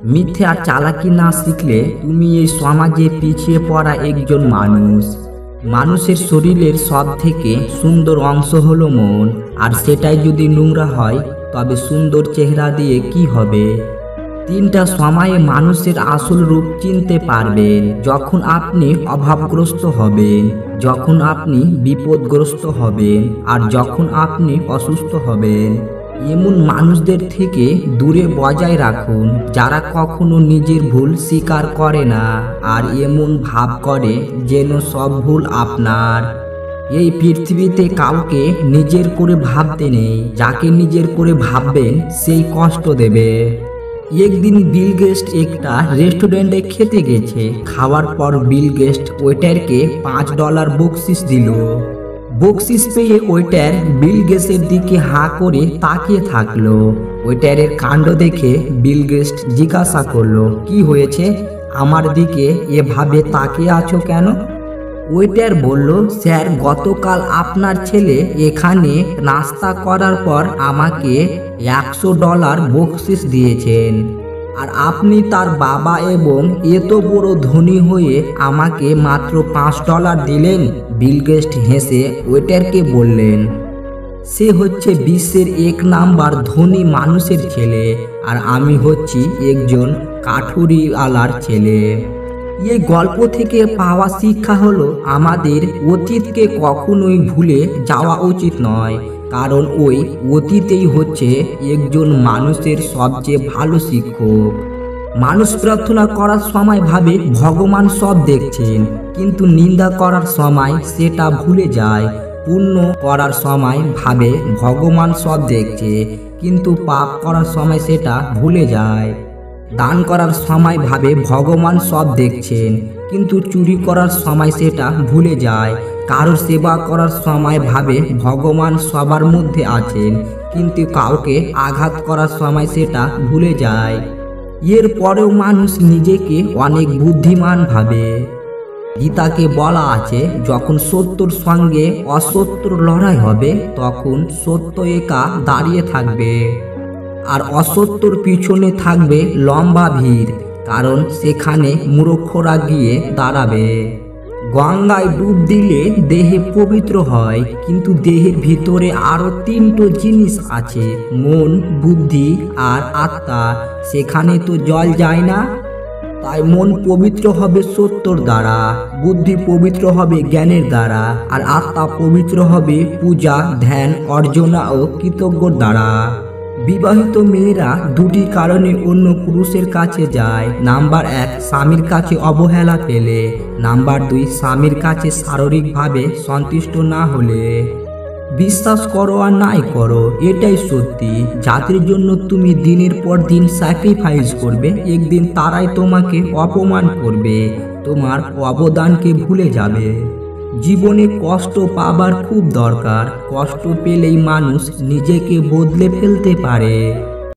মিথ্যে আর চালাকি না শিখলে তুমি এই সমাজে পিছিয়ে পড়া একজন মানুষ। মানুষের শরীরের সব থেকে সুন্দর অংশ হলো মন, আর সেটাই যদি নোংরা হয় তবে সুন্দর চেহারা দিয়ে কি হবে? 3টা সময়ে মানুষের আসল রূপ চিনতে পারবেন: যখন আপনি অভাবগ্রস্ত হবেন, যখন আপনি বিপদগ্রস্ত হবেন, আর যখন আপনি অসুস্থ হবেন। এমন মানুষদের থেকে দূরে বজায় রাখুন যারা কখনো নিজের ভুল স্বীকার করে না আর এমন ভাব করে যেন সব ভুল আপনার। এই পৃথিবীতে কাউকে নিজের করে ভাবতে নেই, যাকে নিজের করে ভাববেন সেই কষ্ট দেবে। একদিন বিল গেটস একটা রেস্টুরেন্টে খেতে গেছে। খাওয়ার পর বিল গেটস ওয়েটারকে $5 বকশিস দিল। বকশিস পেয়ে ওয়েটার বিল গেটসের দিকে হাঁ করে তাকিয়ে থাকলো। ওয়েটারের কাণ্ড দেখে বিল গেটস জিজ্ঞাসা করলো, কি হয়েছে, আমার দিকে এভাবে তাকিয়ে আছো কেন? ওয়েটার বলল, স্যার, গতকাল আপনার ছেলে এখানে নাস্তা করার পর আমাকে $100 বকশিস দিয়েছেন, আর আপনি তার বাবা এবং এত বড় ধনী হয়ে আমাকে মাত্র $5 দিলেন। বিল গেটস হেসে ওয়েটারকে বললেন, সে হচ্ছে বিশ্বের 1 নাম্বার ধনী মানুষের ছেলে, আর আমি হচ্ছি একজন কাঠুরিওয়ালার ছেলে। এই গল্প থেকে পাওয়া শিক্ষা হলো আমাদের অতীতকে কখনোই ভুলে যাওয়া উচিত নয়, কারণ ওই অতীতেই হচ্ছে একজন মানুষের সবচেয়ে ভালো শিক্ষক। মানুষ প্রার্থনা করার সময় ভাবে ভগবান সব দেখছেন, কিন্তু নিন্দা করার সময় সেটা ভুলে যায়। পুণ্য করার সময় ভাবে ভগবান সব দেখছে, কিন্তু পাপ করার সময় সেটা ভুলে যায়। দান করার সময় ভাবে ভগবান সব দেখছেন, কিন্তু চুরি করার সময় সেটা ভুলে যায়। কারোর সেবা করার সময় ভাবে ভগবান সবার মধ্যে আছেন, কিন্তু কাউকে আঘাত করার সময় সেটা ভুলে যায়। এর পরেও মানুষ নিজেকে অনেক বুদ্ধিমান ভাবে। গীতাকে বলা আছে, যখন সত্যর সঙ্গে অসত্যর লড়াই হবে তখন সত্য একা দাঁড়িয়ে থাকবে, আর অসত্যর পিছনে থাকবে লম্বা ভিড়, কারণ সেখানে মূর্খরা গিয়ে দাঁড়াবে। গঙ্গায় ডুব দিলে দেহে পবিত্র হয়, কিন্তু দেহের ভিতরে আরো 3টো জিনিস আছে, মন, বুদ্ধি আর আত্মা। সেখানে তো জল যায় না। তাই মন পবিত্র হবে সত্যর দ্বারা, বুদ্ধি পবিত্র হবে জ্ঞানের দ্বারা, আর আত্মা পবিত্র হবে পূজা, ধ্যান, অর্চনা ও কৃতজ্ঞর দ্বারা। বিবাহিত মেয়েরা 2টি কারণে অন্য পুরুষের কাছে যায়। নাম্বার 1, স্বামীর কাছে অবহেলা পেলে। নাম্বার 2, স্বামীর কাছে শারীরিকভাবে সন্তুষ্ট না হলে। বিশ্বাস করো আর নাই করো, এটাই সত্যি। যাদের জন্য তুমি দিনের পর দিন স্যাক্রিফাইস করবে, একদিন তারাই তোমাকে অপমান করবে, তোমার অবদানকে ভুলে যাবে। জীবনে কষ্ট পাবার খুব দরকার। কষ্ট পেলেই মানুষ নিজেকে বদলে ফেলতে পারে।